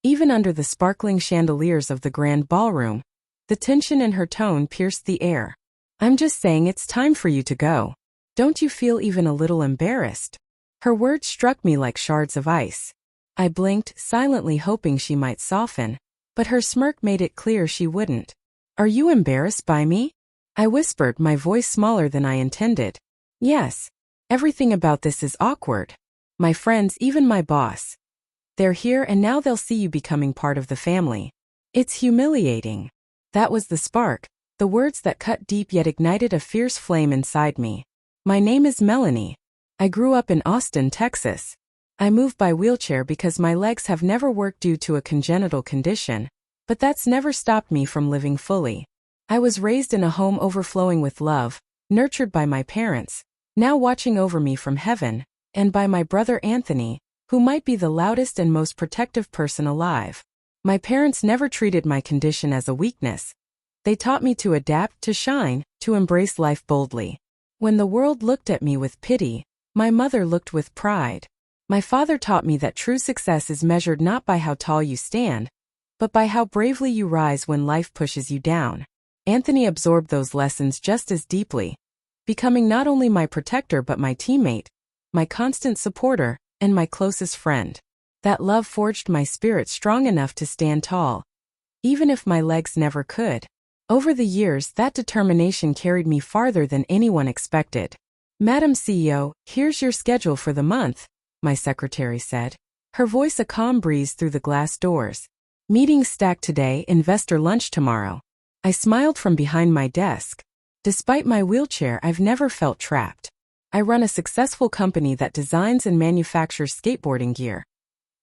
Even under the sparkling chandeliers of the grand ballroom, the tension in her tone pierced the air. I'm just saying it's time for you to go. Don't you feel even a little embarrassed? Her words struck me like shards of ice. I blinked, silently hoping she might soften, but her smirk made it clear she wouldn't. Are you embarrassed by me? I whispered, my voice smaller than I intended. Yes. Everything about this is awkward. My friends, even my boss. They're here and now they'll see you becoming part of the family. It's humiliating. That was the spark, the words that cut deep yet ignited a fierce flame inside me. My name is Melanie. I grew up in Austin, Texas. I moved by wheelchair because my legs have never worked due to a congenital condition, but that's never stopped me from living fully. I was raised in a home overflowing with love, nurtured by my parents, now watching over me from heaven, and by my brother Anthony, who might be the loudest and most protective person alive. My parents never treated my condition as a weakness. They taught me to adapt, to shine, to embrace life boldly. When the world looked at me with pity, my mother looked with pride. My father taught me that true success is measured not by how tall you stand, but by how bravely you rise when life pushes you down. Anthony absorbed those lessons just as deeply, becoming not only my protector but my teammate, my constant supporter, and my closest friend. That love forged my spirit strong enough to stand tall, even if my legs never could. Over the years, that determination carried me farther than anyone expected. Madam CEO, here's your schedule for the month, my secretary said, her voice a calm breeze through the glass doors. Meetings stacked today, investor lunch tomorrow. I smiled from behind my desk. Despite my wheelchair, I've never felt trapped. I run a successful company that designs and manufactures skateboarding gear.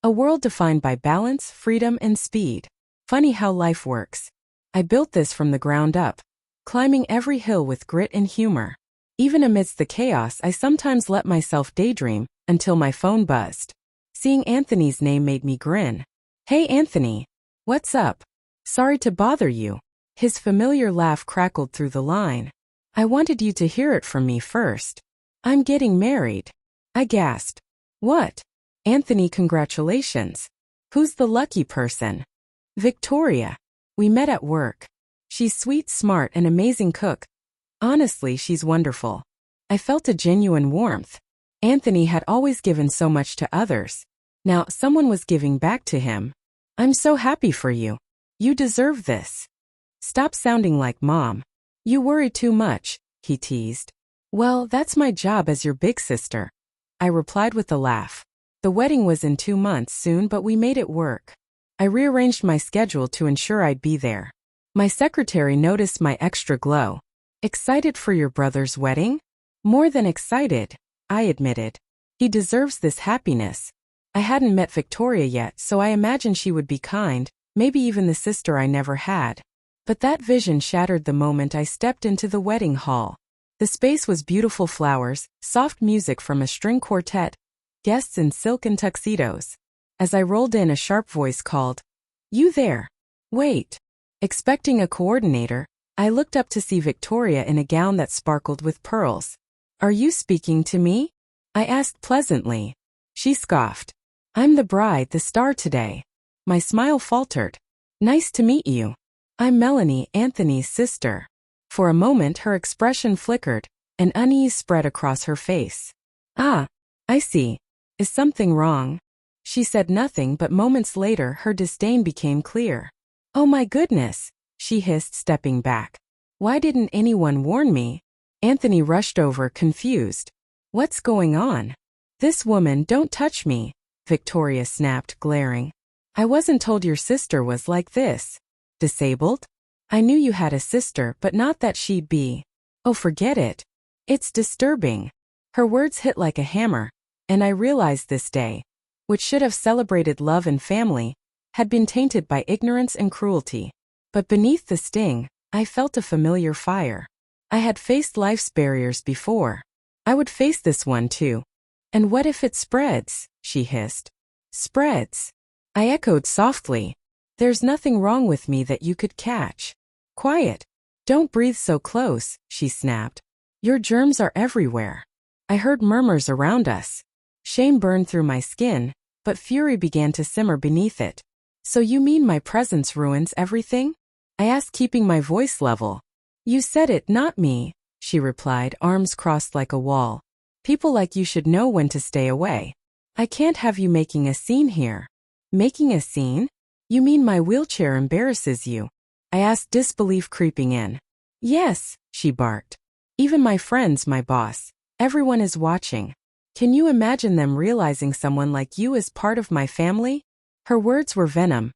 A world defined by balance, freedom, and speed. Funny how life works. I built this from the ground up, climbing every hill with grit and humor. Even amidst the chaos, I sometimes let myself daydream, until my phone buzzed. Seeing Anthony's name made me grin. Hey Anthony. What's up? Sorry to bother you. His familiar laugh crackled through the line. I wanted you to hear it from me first. I'm getting married. I gasped. What? Anthony, congratulations. Who's the lucky person? Victoria. We met at work. She's sweet, smart, and amazing cook. Honestly, she's wonderful. I felt a genuine warmth. Anthony had always given so much to others. Now, someone was giving back to him. I'm so happy for you. You deserve this. Stop sounding like Mom. You worry too much, he teased. Well, that's my job as your big sister. I replied with a laugh. The wedding was in 2 months soon, but we made it work. I rearranged my schedule to ensure I'd be there. My secretary noticed my extra glow. Excited for your brother's wedding? More than excited, I admitted. He deserves this happiness. I hadn't met Victoria yet, so I imagined she would be kind, maybe even the sister I never had. But that vision shattered the moment I stepped into the wedding hall. The space was beautiful flowers, soft music from a string quartet, guests in silken tuxedos. As I rolled in, a sharp voice called, "You there? Wait." Expecting a coordinator, I looked up to see Victoria in a gown that sparkled with pearls. Are you speaking to me? I asked pleasantly. She scoffed. I'm the bride, the star today. My smile faltered. Nice to meet you. I'm Melanie, Anthony's sister. For a moment her expression flickered, and unease spread across her face. Ah, I see. Is something wrong? She said nothing, but moments later her disdain became clear. Oh my goodness, she hissed, stepping back. Why didn't anyone warn me? Anthony rushed over, confused. What's going on? This woman, don't touch me, Victoria snapped, glaring. I wasn't told your sister was like this. Disabled? I knew you had a sister, but not that she'd be. Oh, forget it. It's disturbing. Her words hit like a hammer, and I realized this day, which should have celebrated love and family, had been tainted by ignorance and cruelty. But beneath the sting, I felt a familiar fire. I had faced life's barriers before. I would face this one too. And what if it spreads? She hissed. Spreads? I echoed softly. There's nothing wrong with me that you could catch. Quiet. Don't breathe so close, she snapped. Your germs are everywhere. I heard murmurs around us. Shame burned through my skin, but fury began to simmer beneath it. So you mean my presence ruins everything? I asked, keeping my voice level. You said it, not me, she replied, arms crossed like a wall. People like you should know when to stay away. I can't have you making a scene here. Making a scene? You mean my wheelchair embarrasses you? I asked, disbelief creeping in. Yes, she barked. Even my friends, my boss. Everyone is watching. Can you imagine them realizing someone like you is part of my family? Her words were venom.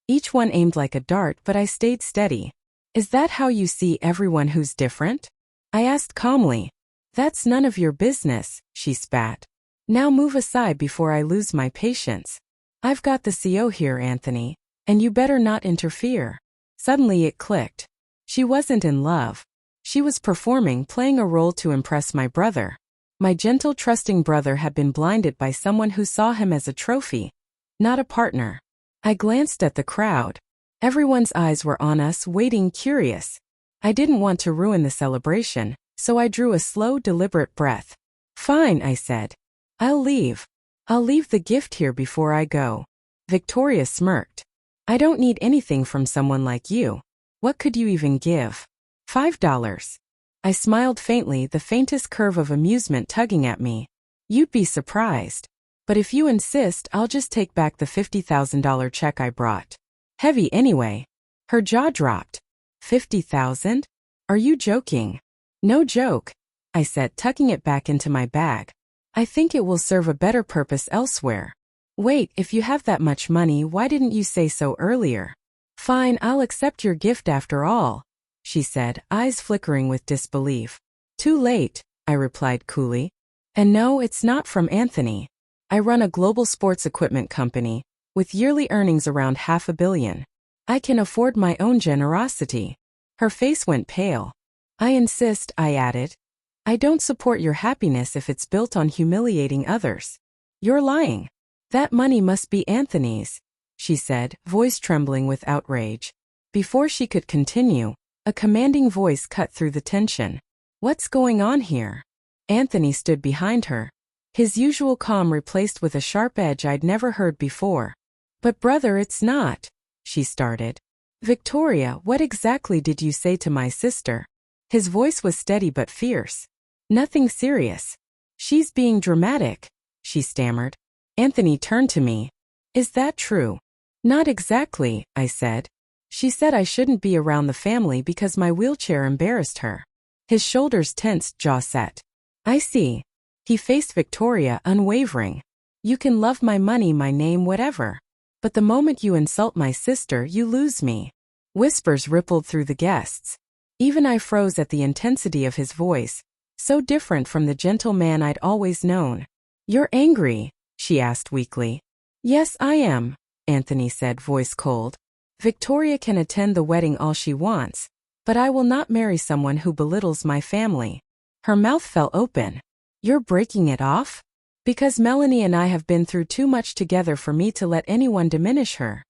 Each one aimed like a dart, but I stayed steady. Is that how you see everyone who's different? I asked calmly. That's none of your business, she spat. Now move aside before I lose my patience. I've got the CO here, Anthony, and you better not interfere. Suddenly it clicked. She wasn't in love. She was performing, playing a role to impress my brother. My gentle, trusting brother had been blinded by someone who saw him as a trophy, not a partner. I glanced at the crowd. Everyone's eyes were on us, waiting, curious. I didn't want to ruin the celebration, so I drew a slow, deliberate breath. Fine, I said. I'll leave. I'll leave the gift here before I go. Victoria smirked. I don't need anything from someone like you. What could you even give? $5. I smiled faintly, the faintest curve of amusement tugging at me. You'd be surprised. But if you insist, I'll just take back the $50,000 check I brought. Heavy anyway. Her jaw dropped. 50,000? Are you joking? No joke, I said, tucking it back into my bag. I think it will serve a better purpose elsewhere. Wait, if you have that much money, why didn't you say so earlier? Fine, I'll accept your gift after all, she said, eyes flickering with disbelief. Too late, I replied coolly. And no, it's not from Anthony. I run a global sports equipment company, with yearly earnings around $500 million. I can afford my own generosity. Her face went pale. I insist, I added. I don't support your happiness if it's built on humiliating others. You're lying. That money must be Anthony's, she said, voice trembling with outrage. Before she could continue, a commanding voice cut through the tension. What's going on here? Anthony stood behind her, his usual calm replaced with a sharp edge I'd never heard before. But brother, it's not, she started. Victoria, what exactly did you say to my sister? His voice was steady but fierce. Nothing serious. She's being dramatic, she stammered. Anthony turned to me. Is that true? Not exactly, I said. She said I shouldn't be around the family because my wheelchair embarrassed her. His shoulders tensed, jaw set. I see. He faced Victoria, unwavering. You can love my money, my name, whatever. But the moment you insult my sister, you lose me. Whispers rippled through the guests. Even I froze at the intensity of his voice, so different from the gentle man I'd always known. You're angry, she asked weakly. Yes, I am, Anthony said, voice cold. Victoria can attend the wedding all she wants, but I will not marry someone who belittles my family. Her mouth fell open. You're breaking it off? Because Melanie and I have been through too much together for me to let anyone diminish her,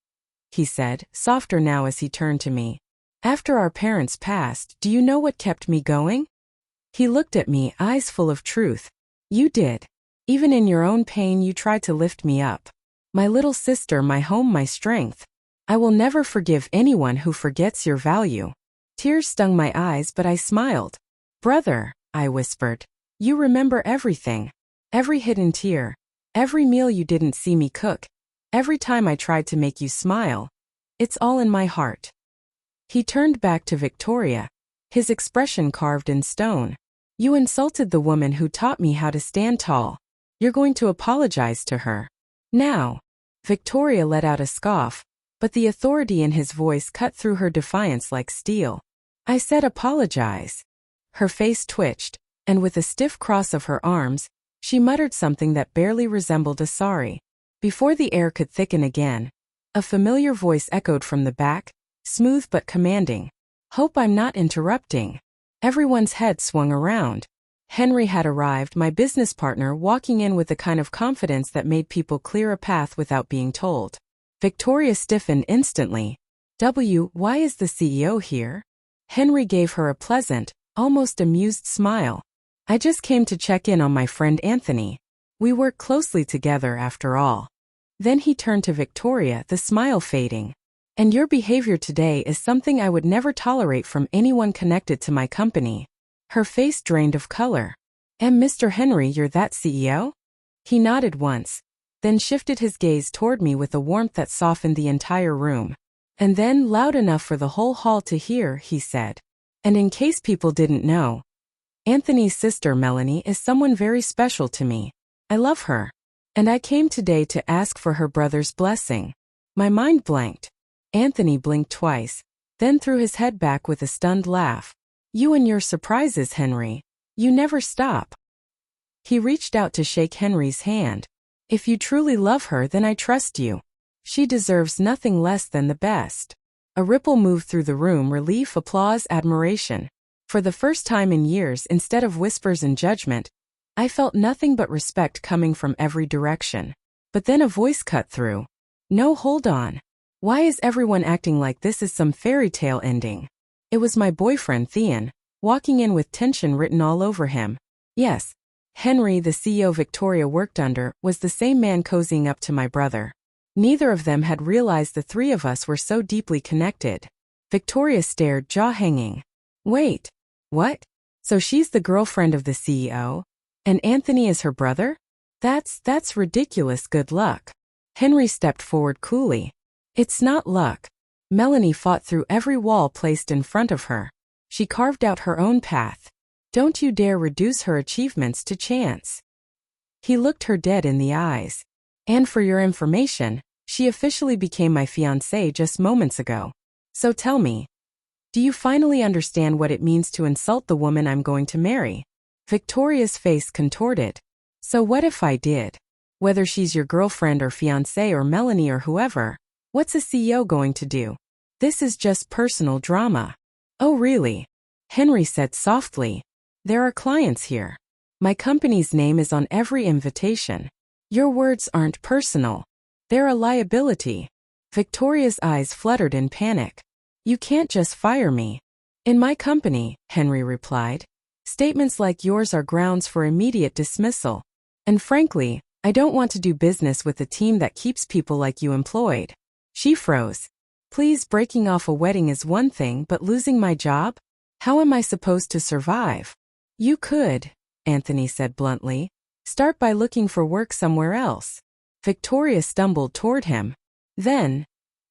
he said, softer now as he turned to me. After our parents passed, do you know what kept me going? He looked at me, eyes full of truth. You did. Even in your own pain you tried to lift me up. My little sister, my home, my strength. I will never forgive anyone who forgets your value. Tears stung my eyes, but I smiled. Brother, I whispered. You remember everything. Every hidden tear. Every meal you didn't see me cook. Every time I tried to make you smile. It's all in my heart. He turned back to Victoria, his expression carved in stone. You insulted the woman who taught me how to stand tall. You're going to apologize to her. Now. Victoria let out a scoff, but the authority in his voice cut through her defiance like steel. I said apologize. Her face twitched, and with a stiff cross of her arms, she muttered something that barely resembled a sorry. Before the air could thicken again, a familiar voice echoed from the back, smooth but commanding. Hope I'm not interrupting. Everyone's head swung around. Henry had arrived, my business partner, walking in with the kind of confidence that made people clear a path without being told. Victoria stiffened instantly. Why is the CEO here? Henry gave her a pleasant, almost amused smile. I just came to check in on my friend Anthony. We work closely together after all. Then he turned to Victoria, the smile fading. And your behavior today is something I would never tolerate from anyone connected to my company. Her face drained of color. And Mr. Henry, you're that CEO? He nodded once, then shifted his gaze toward me with a warmth that softened the entire room. And then, loud enough for the whole hall to hear, he said, and in case people didn't know, Anthony's sister Melanie is someone very special to me. I love her. And I came today to ask for her brother's blessing. My mind blanked. Anthony blinked twice, then threw his head back with a stunned laugh. You and your surprises, Henry. You never stop. He reached out to shake Henry's hand. If you truly love her, then I trust you. She deserves nothing less than the best. A ripple moved through the room, relief, applause, admiration. For the first time in years, instead of whispers and judgment, I felt nothing but respect coming from every direction. But then a voice cut through. No, hold on. Why is everyone acting like this is some fairy tale ending? It was my boyfriend, Theon, walking in with tension written all over him. Yes, Henry, the CEO Victoria worked under, was the same man cozying up to my brother. Neither of them had realized the three of us were so deeply connected. Victoria stared, jaw hanging. Wait, what? So she's the girlfriend of the CEO? And Anthony is her brother? That's ridiculous. Good luck. Henry stepped forward coolly. It's not luck. Melanie fought through every wall placed in front of her. She carved out her own path. Don't you dare reduce her achievements to chance. He looked her dead in the eyes. And for your information, she officially became my fiancée just moments ago. So tell me, do you finally understand what it means to insult the woman I'm going to marry? Victoria's face contorted. So what if I did? Whether she's your girlfriend or fiancée or Melanie or whoever, what's a CEO going to do? This is just personal drama. Oh really? Henry said softly. There are clients here. My company's name is on every invitation. Your words aren't personal. They're a liability. Victoria's eyes fluttered in panic. You can't just fire me. In my company, Henry replied. Statements like yours are grounds for immediate dismissal. And frankly, I don't want to do business with a team that keeps people like you employed. She froze. Please, breaking off a wedding is one thing, but losing my job? How am I supposed to survive? You could, Anthony said bluntly, start by looking for work somewhere else. Victoria stumbled toward him. Then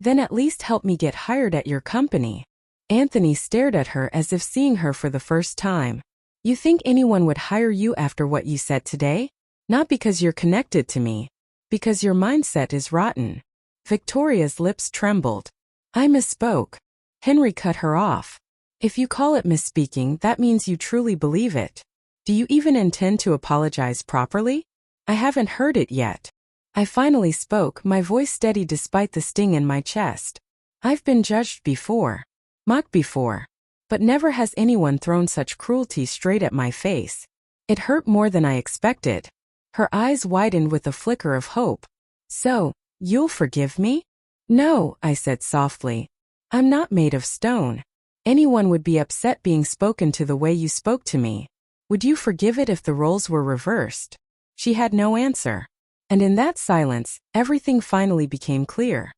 at least help me get hired at your company. Anthony stared at her as if seeing her for the first time. You think anyone would hire you after what you said today? Not because you're connected to me. Because your mindset is rotten. Victoria's lips trembled. I misspoke. Henry cut her off. If you call it misspeaking, that means you truly believe it. Do you even intend to apologize properly? I haven't heard it yet. I finally spoke, my voice steady despite the sting in my chest. I've been judged before. Mocked before. But never has anyone thrown such cruelty straight at my face. It hurt more than I expected. Her eyes widened with a flicker of hope. So, you'll forgive me? No, I said softly. I'm not made of stone. Anyone would be upset being spoken to the way you spoke to me. Would you forgive it if the roles were reversed? She had no answer. And in that silence, everything finally became clear.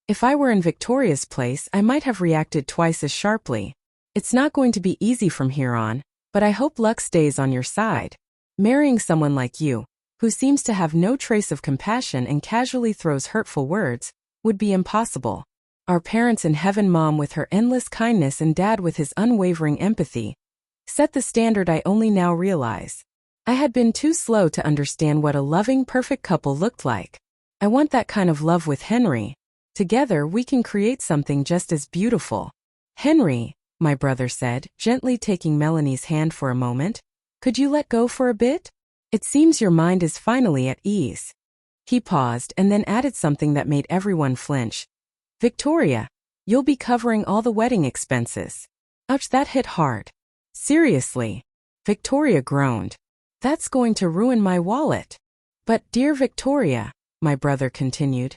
If I were in Victoria's place, I might have reacted twice as sharply. It's not going to be easy from here on, but I hope luck stays on your side. Marrying someone like you, who seems to have no trace of compassion and casually throws hurtful words, would be impossible. Our parents in heaven, mom with her endless kindness and dad with his unwavering empathy, set the standard I only now realize. I had been too slow to understand what a loving, perfect couple looked like. I want that kind of love with Henry. Together we can create something just as beautiful. Henry, my brother said, gently taking Melanie's hand for a moment, could you let go for a bit? It seems your mind is finally at ease. He paused and then added something that made everyone flinch. Victoria, you'll be covering all the wedding expenses. Ouch, that hit hard. Seriously? Victoria groaned. That's going to ruin my wallet. But, dear Victoria, my brother continued,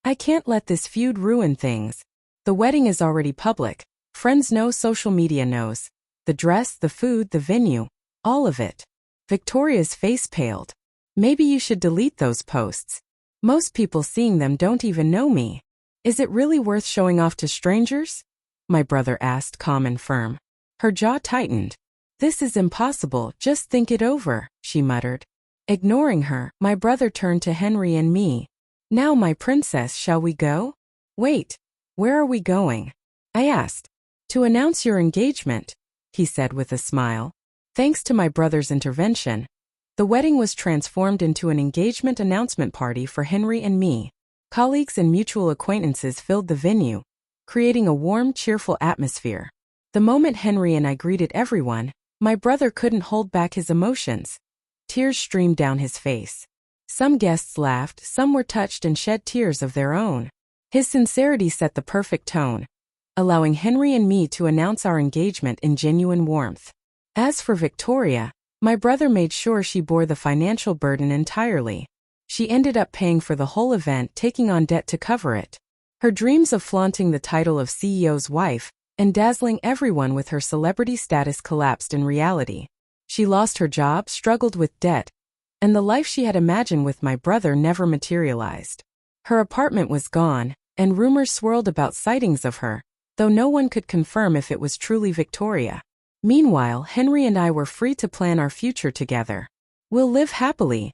I can't let this feud ruin things. The wedding is already public. Friends know, social media knows. The dress, the food, the venue, all of it. Victoria's face paled. Maybe you should delete those posts. Most people seeing them don't even know me. Is it really worth showing off to strangers? My brother asked, calm and firm. Her jaw tightened. This is impossible, just think it over, she muttered. Ignoring her, my brother turned to Henry and me. Now, my princess, shall we go? Wait, where are we going? I asked. To announce your engagement, he said with a smile. Thanks to my brother's intervention, the wedding was transformed into an engagement announcement party for Henry and me. Colleagues and mutual acquaintances filled the venue, creating a warm, cheerful atmosphere. The moment Henry and I greeted everyone, my brother couldn't hold back his emotions. Tears streamed down his face. Some guests laughed, some were touched and shed tears of their own. His sincerity set the perfect tone, allowing Henry and me to announce our engagement in genuine warmth. As for Victoria, my brother made sure she bore the financial burden entirely. She ended up paying for the whole event, taking on debt to cover it. Her dreams of flaunting the title of CEO's wife and dazzling everyone with her celebrity status collapsed in reality. She lost her job, struggled with debt, and the life she had imagined with my brother never materialized. Her apartment was gone, and rumors swirled about sightings of her, though no one could confirm if it was truly Victoria. Meanwhile, Henry and I were free to plan our future together. We'll live happily,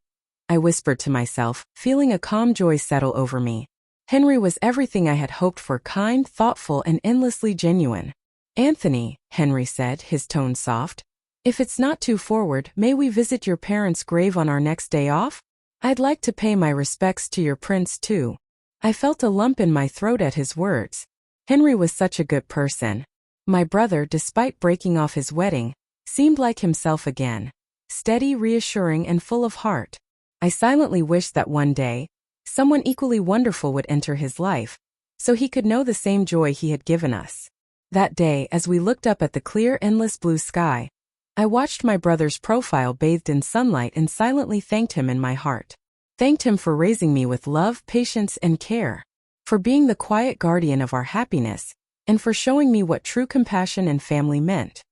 I whispered to myself, feeling a calm joy settle over me. Henry was everything I had hoped for, kind, thoughtful, and endlessly genuine. Anthony, Henry said, his tone soft, if it's not too forward, may we visit your parents' grave on our next day off? I'd like to pay my respects to your prince too. I felt a lump in my throat at his words. Henry was such a good person. My brother, despite breaking off his wedding, seemed like himself again. Steady, reassuring, and full of heart. I silently wished that one day, someone equally wonderful would enter his life, so he could know the same joy he had given us. That day, as we looked up at the clear, endless blue sky, I watched my brother's profile bathed in sunlight and silently thanked him in my heart. Thanked him for raising me with love, patience, and care, for being the quiet guardian of our happiness, and for showing me what true compassion and family meant.